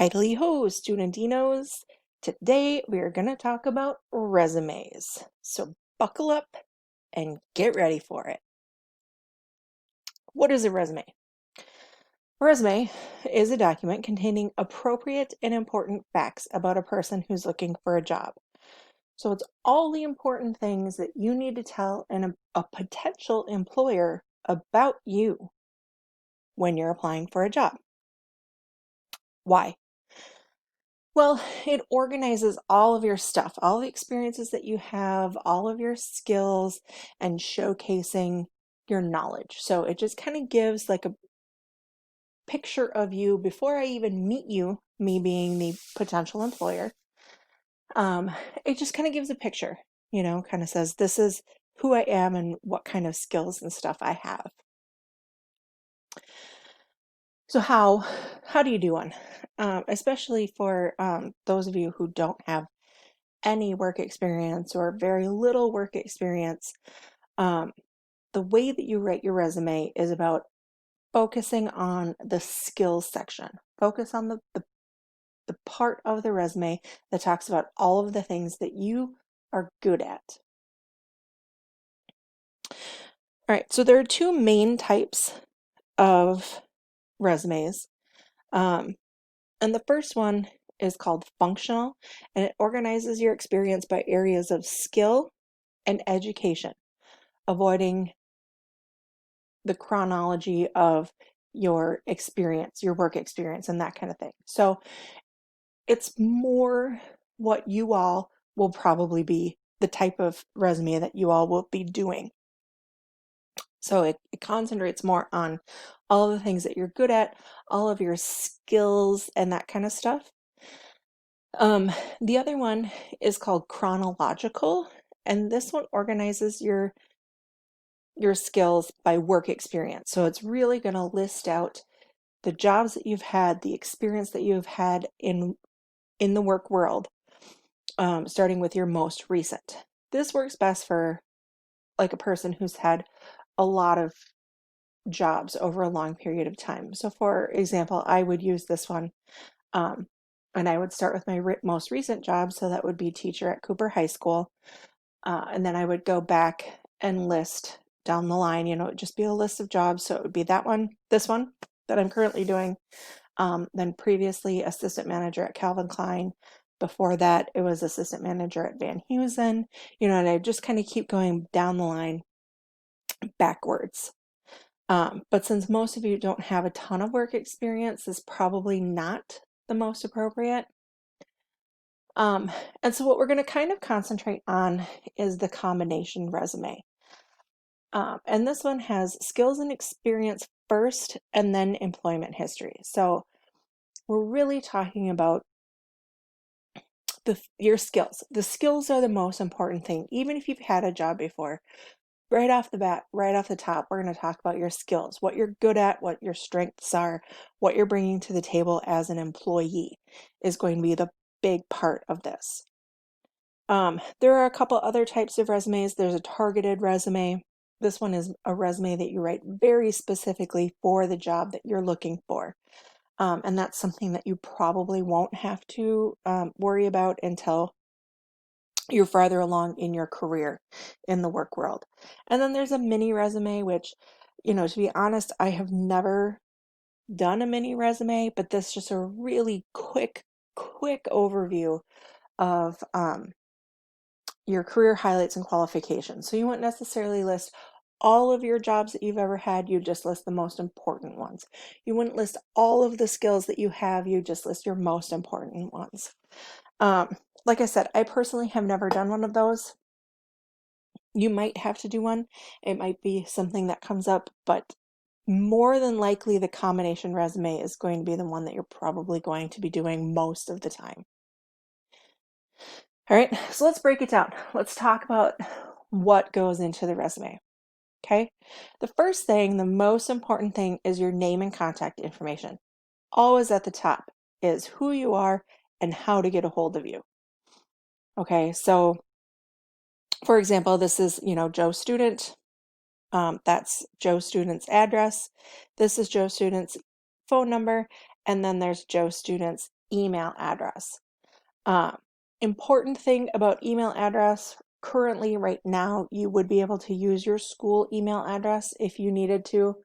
Heidely ho, studentinos. Today we are going to talk about resumes. So buckle up and get ready for it. What is a resume? A resume is a document containing appropriate and important facts about a person who's looking for a job. So it's all the important things that you need to tell a potential employer about you when you're applying for a job. Why? Well, it organizes all of your stuff, all the experiences that you have, all of your skills, and showcasing your knowledge. So it just kind of gives like a picture of you before I even meet you, me being the potential employer. It just kind of gives a picture, kind of says this is who I am and what kind of skills and stuff I have. So how do you do one? Especially for those of you who don't have any work experience or very little work experience, the way that you write your resume is about focusing on the skills section. Focus on the part of the resume that talks about all of the things that you are good at. All right, so there are two main types of resumes. And the first one is called functional, and it organizes your experience by areas of skill and education, avoiding the chronology of your experience, your work experience, and that kind of thing. So it's more what you all will probably be, the type of resume that you all will be doing. So it concentrates more on all of the things that you're good at, all of your skills, and that kind of stuff. The other one is called chronological, and this one organizes your skills by work experience. So it's really going to list out the jobs that you've had, the experience that you've had in the work world, starting with your most recent. This works best for like a person who's had a lot of jobs over a long period of time. So for example, I would use this one, and I would start with my most recent job. So that would be teacher at Cooper High School. And then I would go back and list down the line, it'd just be a list of jobs. So it would be that one, this one that I'm currently doing. Then previously assistant manager at Calvin Klein. Before that, it was assistant manager at Van Heusen, and I just kind of keep going down the line backwards. But since most of you don't have a ton of work experience, this is probably not the most appropriate. And so what we're going to kind of concentrate on is the combination resume. And this one has skills and experience first and then employment history. So we're really talking about your skills. The skills are the most important thing. Even if you've had a job before, right off the bat, right off the top, we're going to talk about your skills, what you're good at, what your strengths are, what you're bringing to the table as an employee is going to be the big part of this. There are a couple other types of resumes. There's a targeted resume. This one is a resume that you write very specifically for the job that you're looking for. And that's something that you probably won't have to worry about until you're farther along in your career in the work world. And then there's a mini resume, which, to be honest, I have never done a mini resume, but this is just a really quick overview of your career highlights and qualifications. So you wouldn't necessarily list all of your jobs that you've ever had, you just list the most important ones. You wouldn't list all of the skills that you have, you just list your most important ones. Like I said, I personally have never done one of those. You might have to do one. It might be something that comes up, but more than likely the combination resume is going to be the one that you're probably going to be doing most of the time. All right, so let's break it down. Let's talk about what goes into the resume. Okay, the first thing, the most important thing is your name and contact information. Always at the top is who you are and how to get a hold of you. Okay, so for example, this is, Joe Student. That's Joe Student's address. This is Joe Student's phone number. And then there's Joe Student's email address. Important thing about email address, currently right now, you would be able to use your school email address if you needed to.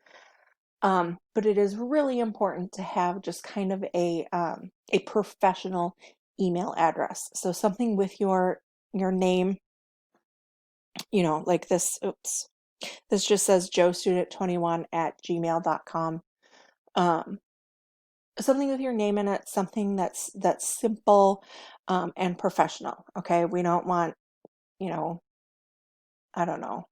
But it is really important to have just kind of a professional email address. So something with your name, like this, this just says joestudent21@gmail.com. Something with your name in it, something that's simple and professional. Okay, we don't want, I don't know,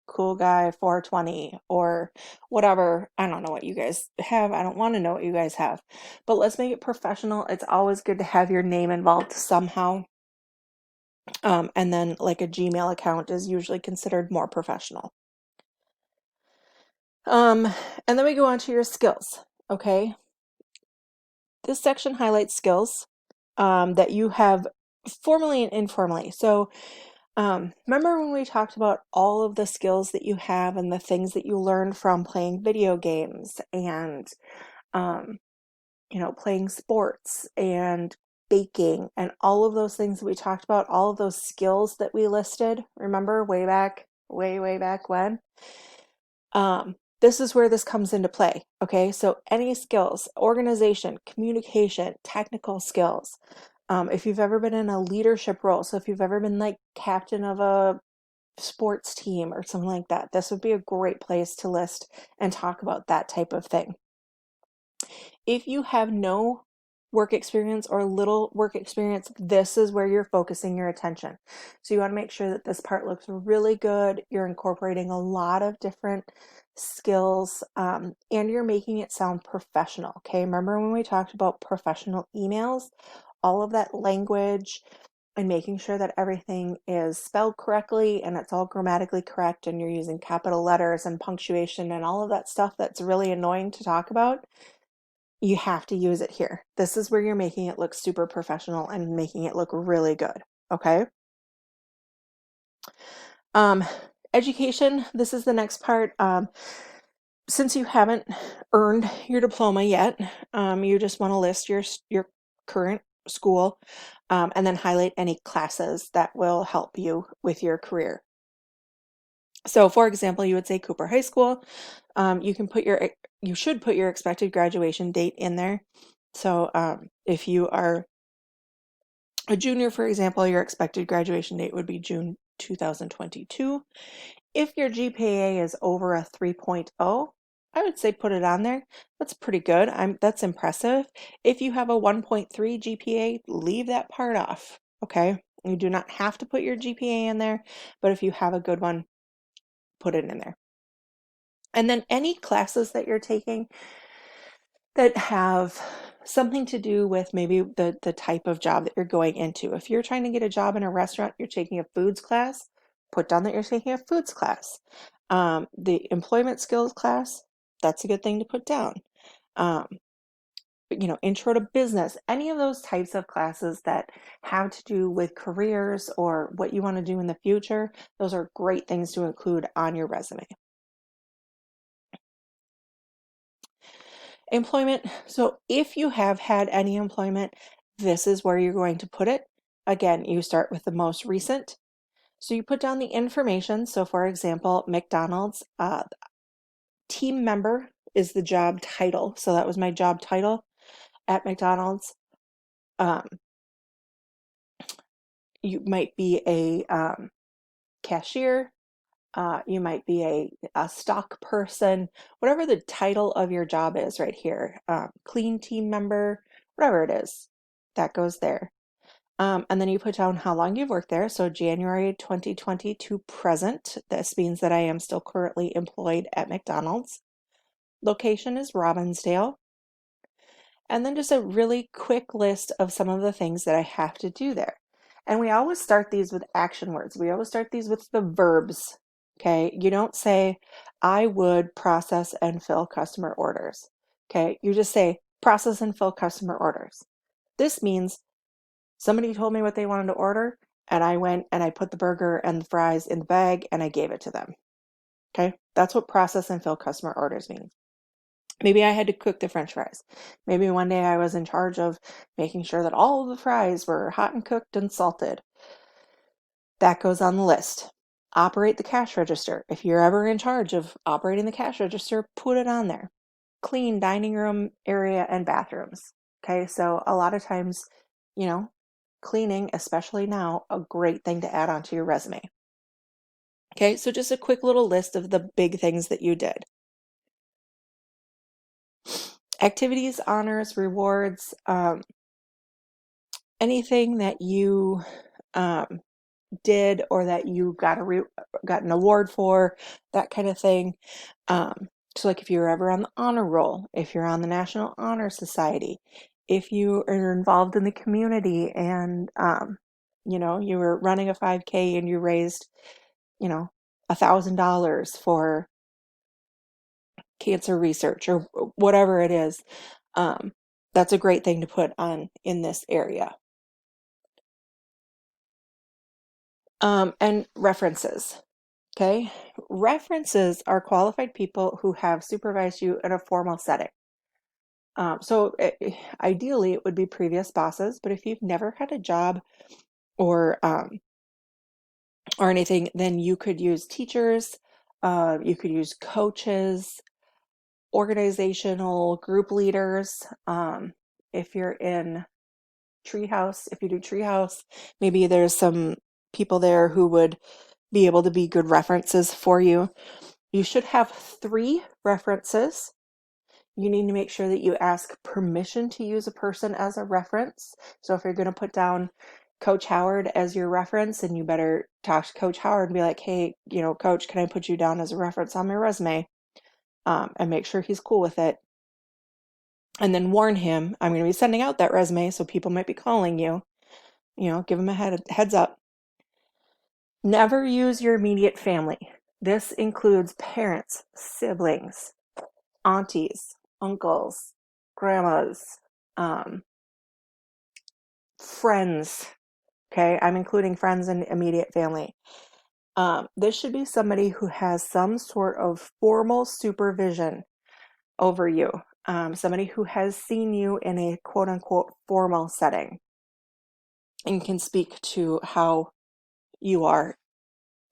cool guy 420 or whatever. I don't know what you guys have. I don't want to know what you guys have, but let's make it professional. It's always good to have your name involved somehow. And then like a Gmail account is usually considered more professional. And then we go on to your skills. Okay. This section highlights skills that you have formally and informally. So remember when we talked about all of the skills that you have and the things that you learned from playing video games and, playing sports and baking and all of those things that we talked about, all of those skills that we listed, remember way back when? This is where this comes into play, okay? So any skills, organization, communication, technical skills. If you've ever been in a leadership role, so if you've ever been like captain of a sports team or something like that, this would be a great place to list and talk about that type of thing. If you have no work experience or little work experience, this is where you're focusing your attention. So you want to make sure that this part looks really good. You're incorporating a lot of different skills and you're making it sound professional. Okay, remember when we talked about professional emails? All of that language and making sure that everything is spelled correctly and it's all grammatically correct and you're using capital letters and punctuation and all of that stuff that's really annoying to talk about. You have to use it here. This is where you're making it look super professional and making it look really good. Okay. Education, this is the next part. Since you haven't earned your diploma yet, you just want to list your current school and then highlight any classes that will help you with your career. So for example, you would say Cooper High School. You should put your expected graduation date in there. So if you are a junior, for example, your expected graduation date would be June 2022. If your GPA is over a 3.0, I would say put it on there. That's pretty good. That's impressive. If you have a 1.3 GPA, leave that part off. Okay. You do not have to put your GPA in there, but if you have a good one, put it in there. And then any classes that you're taking that have something to do with maybe the type of job that you're going into. If you're trying to get a job in a restaurant, you're taking a foods class, put down that you're taking a foods class. The employment skills class, that's a good thing to put down. Intro to business, any of those types of classes that have to do with careers or what you want to do in the future, those are great things to include on your resume. Employment. So if you have had any employment, this is where you're going to put it. Again, you start with the most recent. So you put down the information. So for example, McDonald's, team member is the job title. So that was my job title at McDonald's. You might be a cashier. You might be a stock person, whatever the title of your job is right here. Clean team member, whatever it is, that goes there. And then you put down how long you've worked there. So January 2020 to present. This means that I am still currently employed at McDonald's. Location is Robbinsdale. And then just a really quick list of some of the things that I have to do there. And we always start these with action words. We always start these with the verbs. Okay, you don't say, I would process and fill customer orders. Okay, you just say, process and fill customer orders. This means somebody told me what they wanted to order, and I went and I put the burger and the fries in the bag and I gave it to them. Okay, that's what process and fill customer orders means. Maybe I had to cook the French fries. Maybe one day I was in charge of making sure that all of the fries were hot and cooked and salted. That goes on the list. Operate the cash register. If you're ever in charge of operating the cash register, put it on there. Clean dining room area and bathrooms. Okay, so a lot of times, cleaning, especially now, a great thing to add onto your resume. Okay, so just a quick little list of the big things that you did. Activities, honors, rewards, anything that you did or that you got an award for, that kind of thing. So like if you're ever on the honor roll, if you're on the National Honor Society, if you are involved in the community and you were running a 5K and you raised $1,000 for cancer research or whatever it is, that's a great thing to put on in this area. And references. Okay, references are qualified people who have supervised you in a formal setting. Ideally, it would be previous bosses, but if you've never had a job or anything, then you could use teachers, you could use coaches, organizational group leaders. If you're in Treehouse, if you do Treehouse, maybe there's some people there who would be able to be good references for you. You should have 3 references. You need to make sure that you ask permission to use a person as a reference. So if you're going to put down Coach Howard as your reference, and you better talk to Coach Howard and be like, hey, Coach, can I put you down as a reference on my resume? And make sure he's cool with it. And then warn him, I'm going to be sending out that resume, so people might be calling you. Give him a heads up. Never use your immediate family. This includes parents, siblings, aunties, uncles, grandmas, friends. Okay, I'm including friends and immediate family. This should be somebody who has some sort of formal supervision over you. Somebody who has seen you in a quote unquote formal setting and can speak to how you are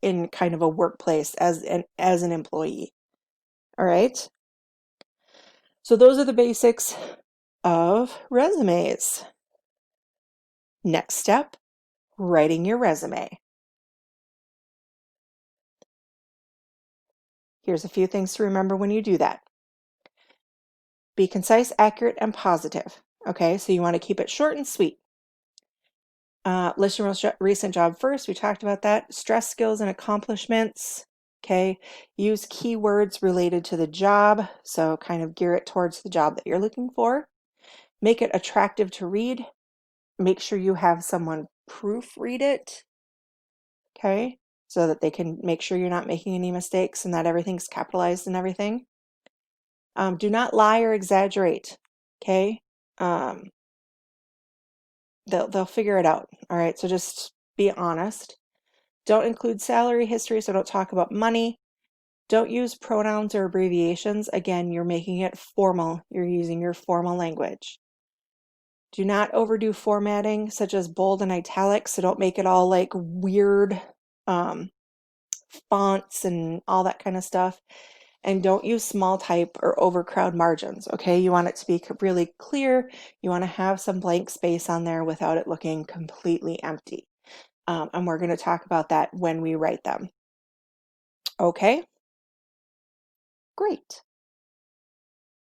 in kind of a workplace as an employee. All right. So those are the basics of resumes. Next step, writing your resume. Here's a few things to remember when you do that. Be concise, accurate, and positive. Okay, so you want to keep it short and sweet. List your most recent job first. We talked about that. Stress skills and accomplishments. Okay, use keywords related to the job. So kind of gear it towards the job that you're looking for. Make it attractive to read. Make sure you have someone proofread it. Okay, so that they can make sure you're not making any mistakes and that everything's capitalized and everything. Do not lie or exaggerate. Okay, they'll figure it out. All right, so just be honest. Don't include salary history, so don't talk about money. Don't use pronouns or abbreviations. Again, you're making it formal. You're using your formal language. Do not overdo formatting, such as bold and italics, so don't make it all like weird fonts and all that kind of stuff. And don't use small type or overcrowd margins, okay? You want it to be really clear. You want to have some blank space on there without it looking completely empty. And we're going to talk about that when we write them. Okay? Great.